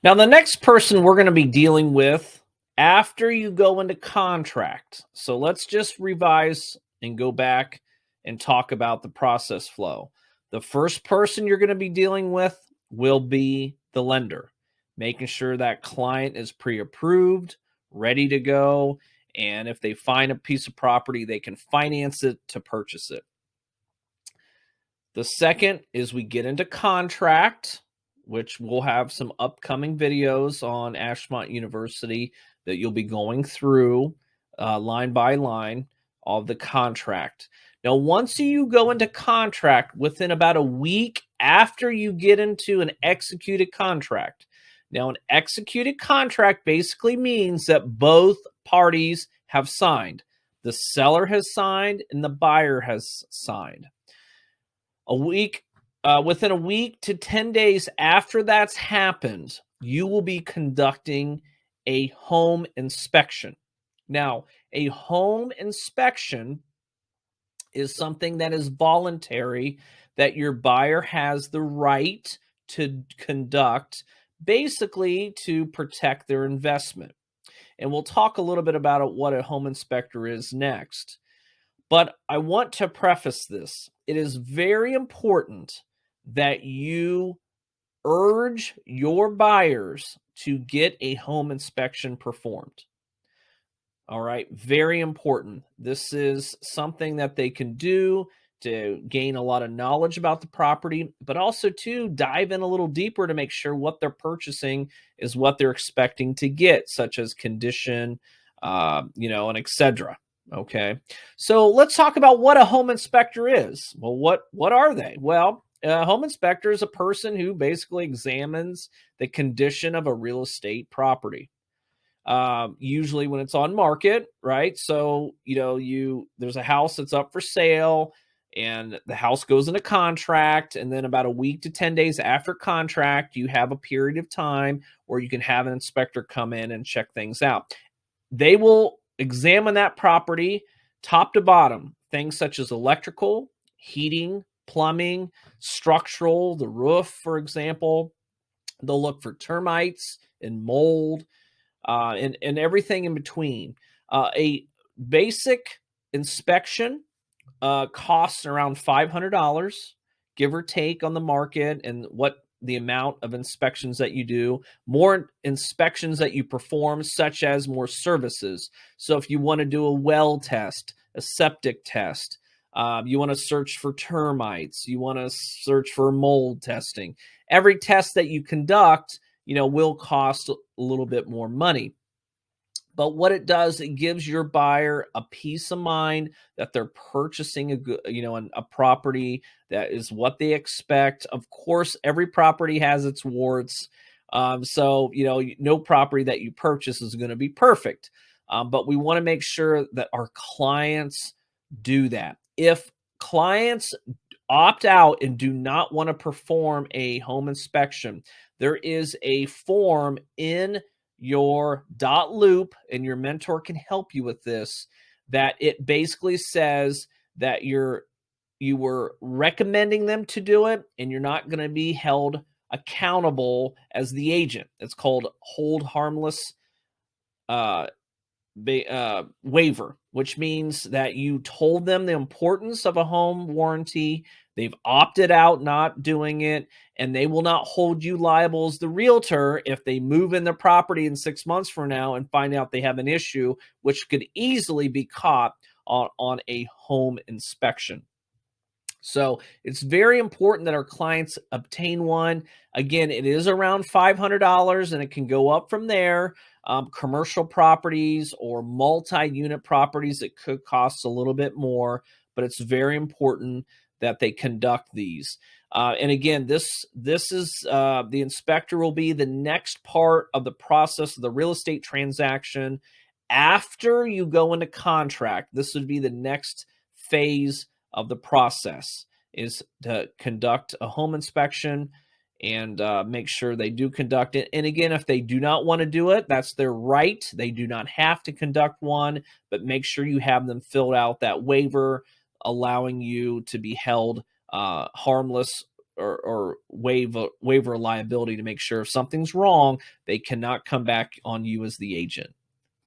Now, the next person we're going to be dealing with after you go into contract. So let's just revise and go back and talk about the process flow. The first person you're going to be dealing with will be the lender, making sure that client is pre approved, ready to go. And if they find a piece of property, they can finance it to purchase it. The second is we get into contract, which we'll have some upcoming videos on Ashmont University that you'll be going through line by line of the contract. Now, once you go into contract within about a week after you get into an executed contract, now an executed contract basically means that both parties have signed. The seller has signed and the buyer has signed a week within a week to 10 days after that's happened, you will be conducting a home inspection. Now, a home inspection is something that is voluntary that your buyer has the right to conduct, basically to protect their investment. And we'll talk a little bit about what a home inspector is next. But I want to preface this. It is very important that you urge your buyers to get a home inspection performed. All right, very important. This is something that they can do to gain a lot of knowledge about the property, but also to dive in a little deeper to make sure what they're purchasing is what they're expecting to get, such as condition, and etc. Okay, so let's talk about what a home inspector is. Well, what are they? Well, a home inspector is a person who basically examines the condition of a real estate property. Usually when it's on market, right? So, there's a house that's up for sale and the house goes into contract. And then about a week to 10 days after contract, you have a period of time where you can have an inspector come in and check things out. They will examine that property top to bottom, things such as electrical, heating, plumbing, structural, the roof, for example. They'll look for termites and mold, and everything in between. A basic inspection costs around $500, give or take on the market and what the amount of inspections that you do, more inspections that you perform, such as more services. So if you want to do a well test, a septic test, you want to search for termites, you want to search for mold testing. Every test that you conduct, will cost a little bit more money. But what it does, it gives your buyer a peace of mind that they're purchasing a property that is what they expect. Of course, every property has its warts. So, no property that you purchase is going to be perfect. But we want to make sure that our clients do that. If clients opt out and do not want to perform a home inspection, there is a form in your dot loop, and your mentor can help you with this, that it basically says that you were recommending them to do it and you're not going to be held accountable as the agent. It's called hold harmless waiver, which means that you told them the importance of a home warranty. They've opted out not doing it, and they will not hold you liable as the realtor if they move in their property in 6 months from now and find out they have an issue, which could easily be caught on a home inspection. So it's very important that our clients obtain one. Again, it is around $500 and it can go up from there. Commercial properties or multi-unit properties, it could cost a little bit more, but it's very important that they conduct these. And again, this is the inspector will be the next part of the process of the real estate transaction. After you go into contract, this would be the next phase of the process, is to conduct a home inspection and make sure they do conduct it. And again, if they do not want to do it, that's their right. They do not have to conduct one, but make sure you have them filled out that waiver allowing you to be held harmless or waiver liability to make sure if something's wrong, they cannot come back on you as the agent.